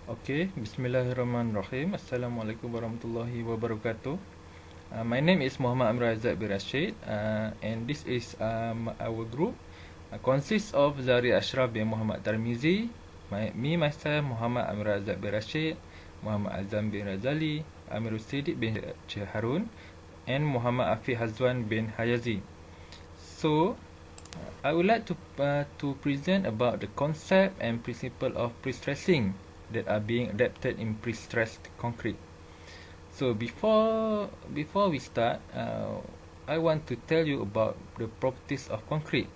Okay, Bismillahirrahmanirrahim. Assalamualaikum warahmatullahi wabarakatuh. My name is Muhammad Aizat bin Rashid, and this is our group. Consists of Zarith, Ashraf bin Muhammad Tarmizi, myself, Muhammad Aizat bin Rashid, Muhammad Azam bin Razali, Amirul Siddiq bin Harun, and Muhammad Afiq Hazwan bin Hayazi. So, I would like to present about the concept and principle of prestressing that are being adapted in prestressed concrete. So before we start, I want to tell you about the properties of concrete.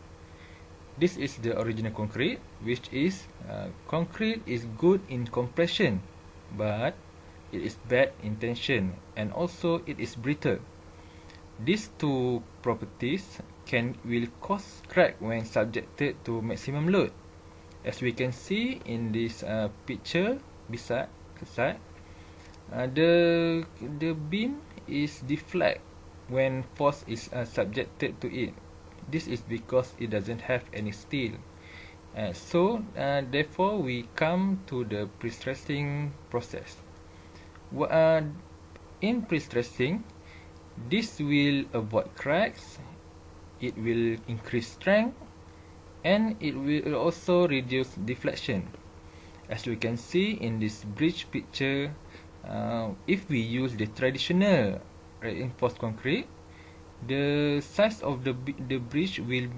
This is the original concrete, which is concrete is good in compression, but it is bad in tension, and also it is brittle. These two properties will cause crack when subjected to maximum load. As we can see in this picture beside, the beam is deflect when force is subjected to it. This is because it doesn't have any steel. Therefore, we come to the prestressing process. In prestressing, this will avoid cracks, it will increase strength, and it will also reduce deflection. As we can see in this bridge picture, if we use the traditional reinforced concrete, the size of the bridge will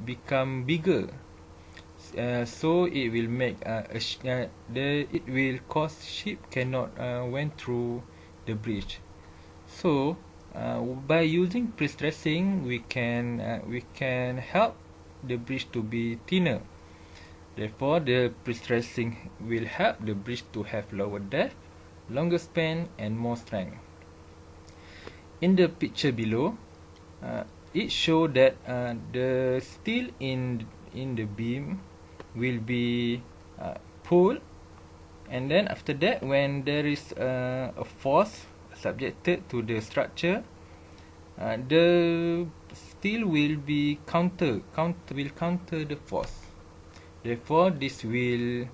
become bigger. So it will make it will cause ship cannot went through the bridge. So by using prestressing, we can help the bridge to be thinner. Therefore, the prestressing will help the bridge to have lower depth, longer span, and more strength. In the picture below, it shows that the steel in the beam will be pulled, and then after that, when there is a force subjected to the structure, the steel will be counter the force. Therefore, this will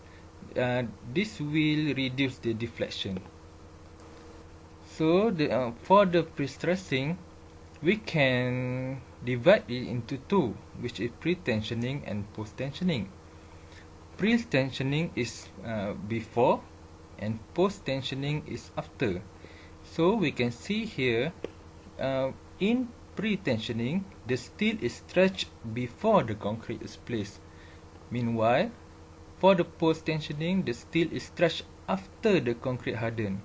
reduce the deflection. So for the prestressing, we can divide it into two, which is pre-tensioning and post-tensioning. Pre-tensioning is before, and post-tensioning is after. So we can see here, in pre-tensioning, the steel is stretched before the concrete is placed. Meanwhile, for the post-tensioning, the steel is stretched after the concrete hardened.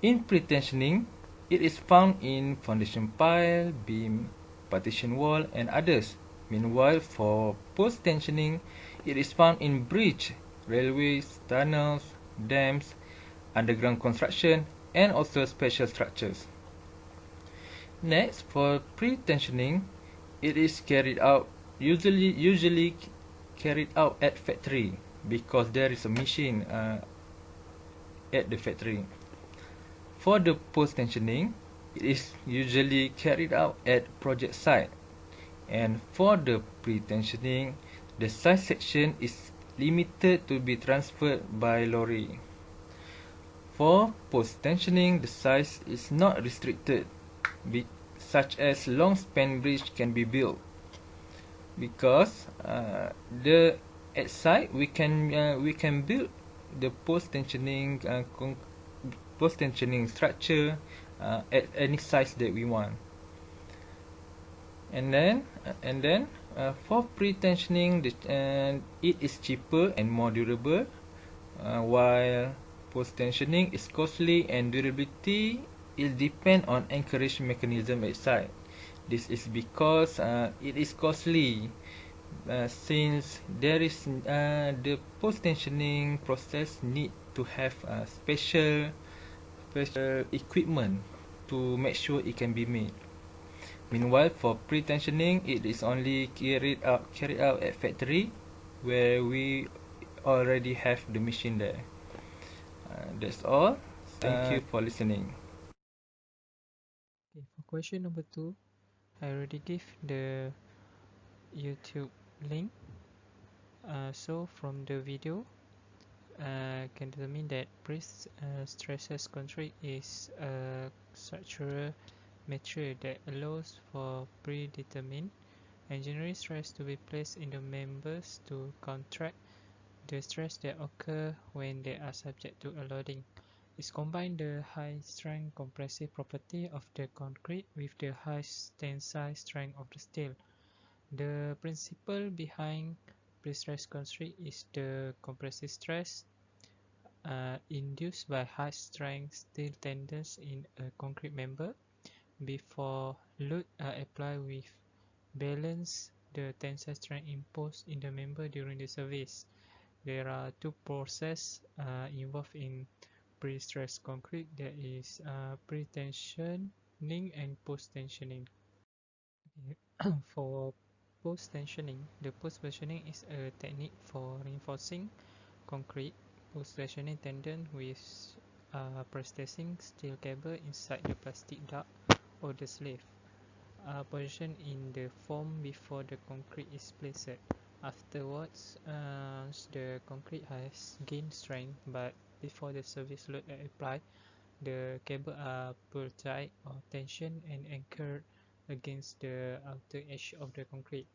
In pre-tensioning, it is found in foundation pile, beam, partition wall, and others. Meanwhile, for post-tensioning, it is found in bridge, railways, tunnels, dams, underground construction, and also special structures. Next, for pre-tensioning, it is carried out usually carried out at factory because there is a machine at the factory. For the post-tensioning, it is usually carried out at project site. And for the pre-tensioning, the size section is limited to be transferred by lorry. For post-tensioning, the size is not restricted, such as long span bridge can be built. Because at site we can build the post-tensioning structure at any size that we want. And then for pre-tensioning, it is cheaper and more durable, while post-tensioning is costly and durability is depend on anchorage mechanism at site. This is because it is costly, since there is the post-tensioning process need to have special equipment to make sure it can be made. Meanwhile, for pre-tensioning, it is only carried out at factory, where we already have the machine there. That's all. Thank you for listening. Okay, for question number 2, I already gave the YouTube link. So from the video, can determine that prestressed concrete is a structural material that allows for predetermined engineering stress to be placed in the members to counteract the stress that occur when they are subject to a loading. It combines the high-strength compressive property of the concrete with the high tensile strength of the steel. The principle behind prestressed concrete is the compressive stress induced by high-strength steel tendons in a concrete member. Before load are applied with balance the tensile strength imposed in the member during the service. There are two processes involved in pre-stressed concrete, that is pre-tensioning and post-tensioning. For post-tensioning, the post-tensioning is a technique for reinforcing concrete. Post-tensioning tendon with prestressing steel cable inside the plastic duct or the sleeve are positioned in the form before the concrete is placed. Afterwards, the concrete has gained strength, but before the service load are applied, the cable are pulled tight or tensioned and anchored against the outer edge of the concrete.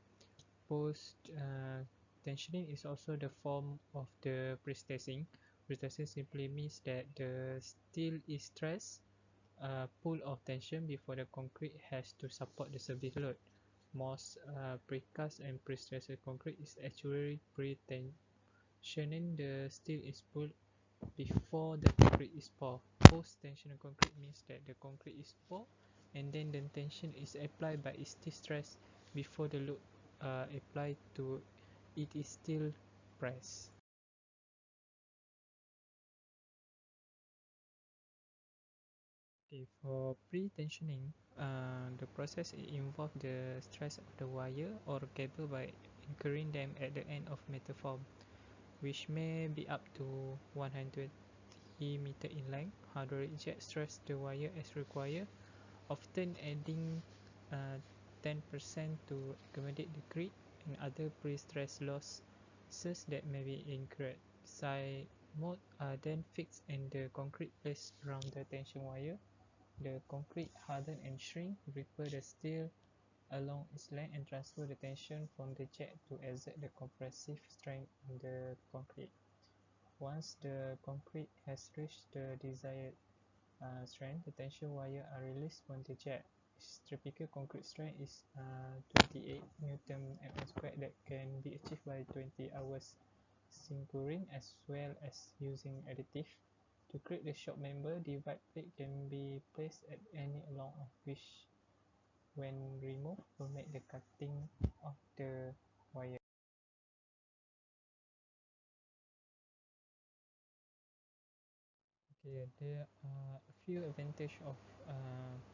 Post-tensioning is also the form of the prestressing. Prestressing simply means that the steel is stressed, pull or tension before the concrete has to support the service load. Most precast and prestressed concrete is actually pre-tensioning. The steel is pulled before the concrete is poured. Post-tensioning concrete means that the concrete is poured and then the tension is applied but is still stressed before the load applied to it is still pressed. Okay, for pre-tensioning, the process involves the stress of the wire or cable by anchoring them at the end of metal form, which may be up to 120 meter in length. Hydraulic jet stress the wire as required, often adding 10% to accommodate the creep and other pre-stress losses that may be incurred. Side modes are then fixed and the concrete placed around the tension wire. The concrete harden and shrink, repair the steel along its length and transfer the tension from the jet to exert the compressive strength in the concrete. Once the concrete has reached the desired strength, the tension wire are released from the jet. Its typical concrete strength is 28 Nm² that can be achieved by 20 hours sinkering as well as using additive. To create the shock member, divide plate can be placed at any along of which, when removed, will make the cutting of the wire. Okay, there are a few advantages of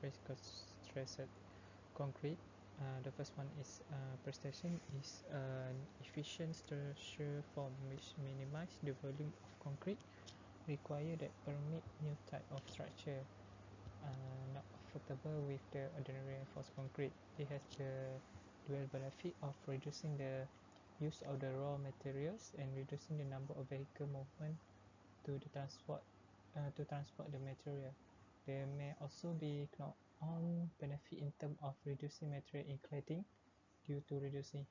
prestressed concrete. The first one is prestressing is an efficient structure form which minimizes the volume of concrete required that permit new type of structure not comfortable with the ordinary reinforced concrete. It has the dual benefit of reducing the use of the raw materials and reducing the number of vehicle movement to transport the material. There may also be knock-on benefit in terms of reducing material in cladding due to reducing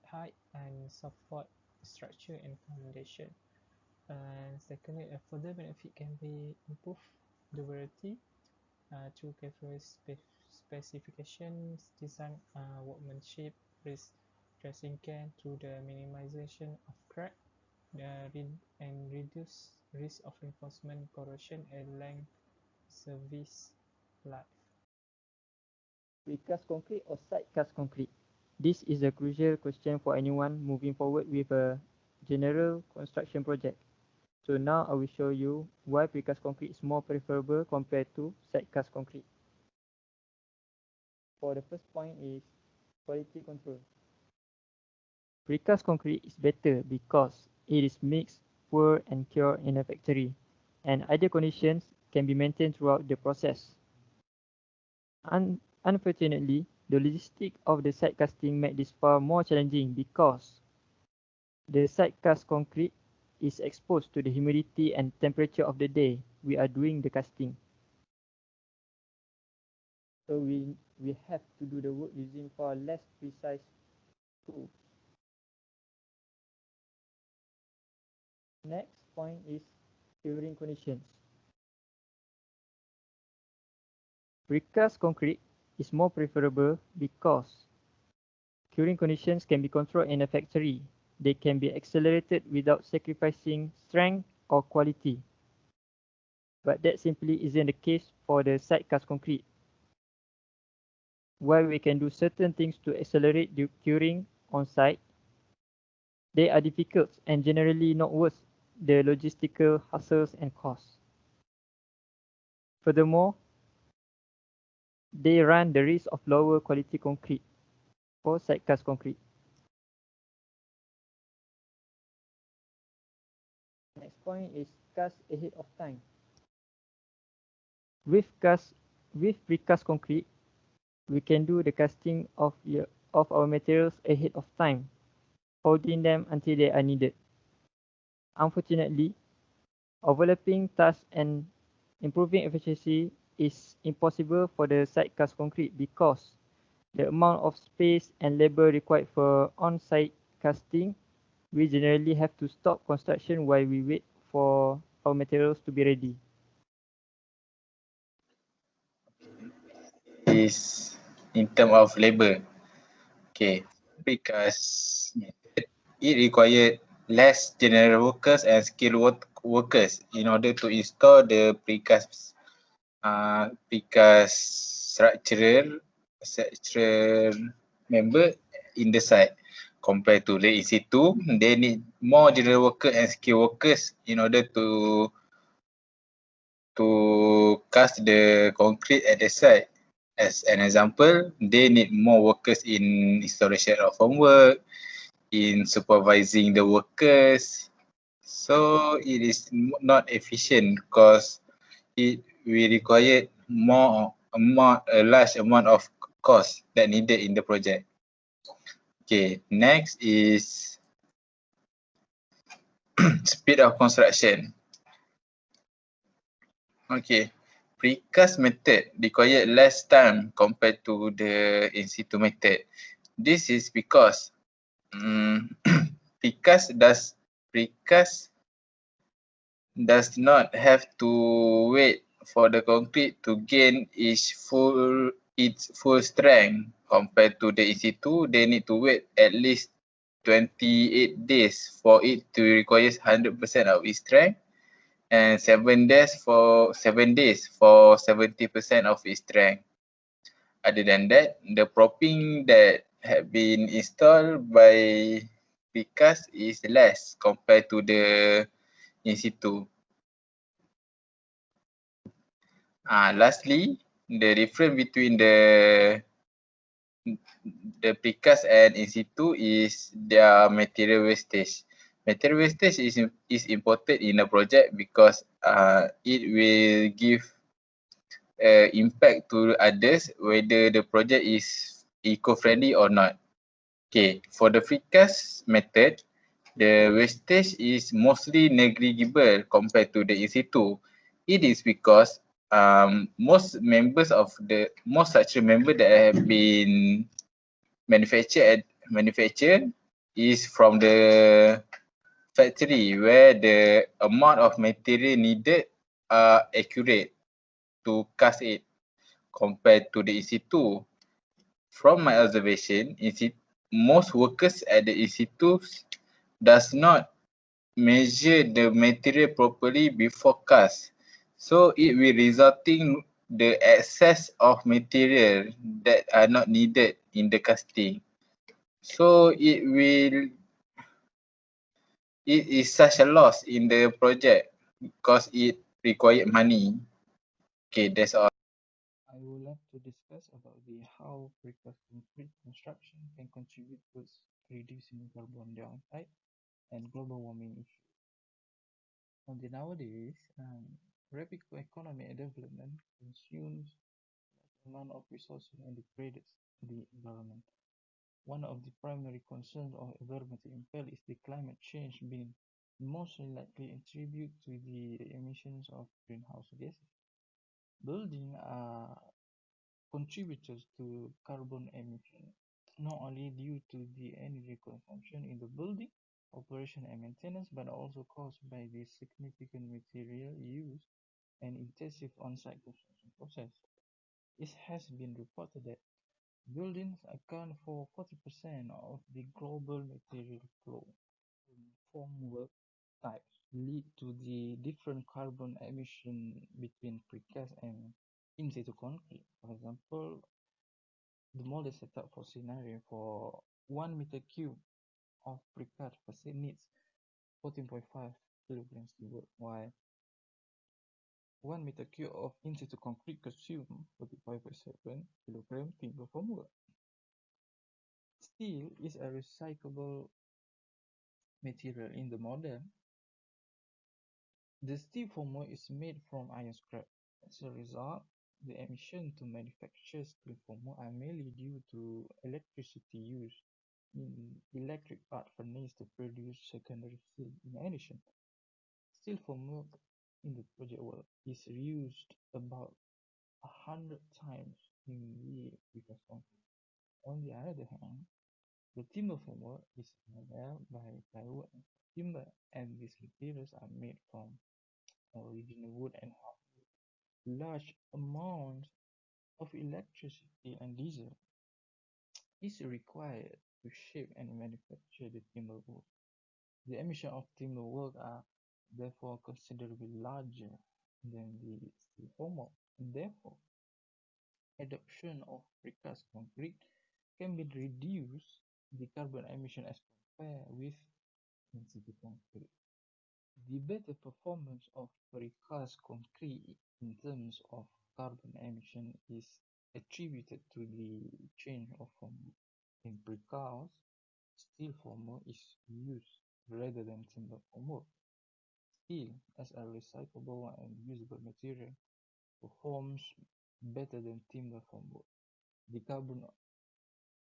height and support structure and foundation. And secondly, a further benefit can be improved durability through careful specifications, design workmanship, stressing can through the minimization of crack and reduce risk of reinforcement corrosion and length service life. Precast concrete or site cast concrete? This is a crucial question for anyone moving forward with a general construction project. So now I will show you why precast concrete is more preferable compared to site cast concrete. For the first point is quality control. Precast concrete is better because it is mixed, poured and cured in a factory, and ideal conditions can be maintained throughout the process. Unfortunately, the logistics of the site casting make this far more challenging because the site cast concrete is exposed to the humidity and temperature of the day we are doing the casting. So we have to do the work using far less precise tools. Next point is curing conditions. Precast concrete is more preferable because curing conditions can be controlled in a factory. They can be accelerated without sacrificing strength or quality. But that simply isn't the case for the site cast concrete. While we can do certain things to accelerate the curing on site, they are difficult and generally not worth the logistical hassles and costs. Furthermore, they run the risk of lower quality concrete or site cast concrete. Next point is cast ahead of time. With precast concrete, we can do the casting of our materials ahead of time, holding them until they are needed. Unfortunately, overlapping tasks and improving efficiency is impossible for the site cast concrete because the amount of space and labor required for on-site casting, we generally have to stop construction while we wait for our materials to be ready. Is in terms of labor. Okay, because it required less general workers and skilled workers in order to install the precast structural member in the site. Compared to the in situ, they need more general workers and skilled workers in order to cast the concrete at the site. As an example, they need more workers in installation of homework, in supervising the workers. So it is not efficient because it will require a large amount of cost that needed in the project. Okay, next is speed of construction. Okay, precast method require less time compared to the in situ method. This is because precast does not have to wait for the concrete to gain its full strength. Compared to the in situ, they need to wait at least 28 days for it to require 100% of its strength, and 7 days for 70% of its strength. Other than that, the propping that have been installed by precast is less compared to the in situ. Lastly, the difference between the precast and in situ is their material wastage. Material wastage is important in a project because it will give impact to others whether the project is eco-friendly or not. Okay, for the precast method, the wastage is mostly negligible compared to the in situ. It is because most structural members that have been manufactured is from the factory where the amount of material needed are accurate to cast it compared to the in situ. From my observation, most workers at the in situ does not measure the material properly before cast. So it will resulting the excess of material that are not needed in the casting. So it is such a loss in the project because it required money. Okay, that's all. I would like to discuss about how precast concrete construction can contribute to reducing carbon dioxide and global warming issues. Nowadays, rapid economic development consumes amount of resources and degrades the environment. One of the primary concerns of environmental impact is the climate change being mostly likely attribute to the emissions of greenhouse gases. Buildings are contributors to carbon emission, not only due to the energy consumption in the building, operation and maintenance, but also caused by the significant material use and intensive on-site construction process. It has been reported that buildings account for 40% of the global material flow. Formwork types lead to the different carbon emission between precast and in situ concrete. For example, the model setup for scenario for 1 meter cube of precast facade needs 14.5 kilograms timber, while 1 meter cube of in situ concrete consumes 45.7 kilograms timber formwork. Steel is a recyclable material in the model. The steel formwork is made from iron scrap. As a result, the emissions to manufacture steel formwork are mainly due to electricity used in electric arc furnace to produce secondary steel. In addition, steel formwork in the project work is reused about 100 times in the previous concrete. On the other hand, the timber formwork is made by plywood and timber, and these materials are made from original wood and hardwood. Large amounts of electricity and diesel is required to shape and manufacture the timber wood. The emissions of timber work are therefore considerably larger than the steel formwork, and therefore adoption of precast concrete can be reduce the carbon emission as compared with in situ concrete. The better performance of precast concrete in terms of carbon emission is attributed to the change of formwork. In precast, steel formwork is used rather than timber formwork. Steel, as a recyclable and usable material, performs better than timber formwork. The carbon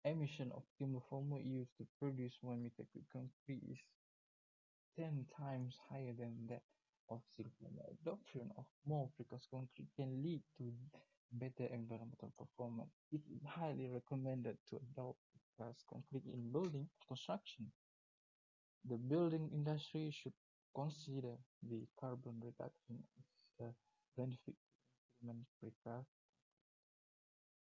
emission of timber formwork used to produce 1 meter cube concrete is 10 times higher than that of steel formwork. Adoption of more precast concrete can lead to better environmental performance. It is highly recommended to adopt precast concrete in building construction. The building industry should consider the carbon reduction as a benefit to implement precast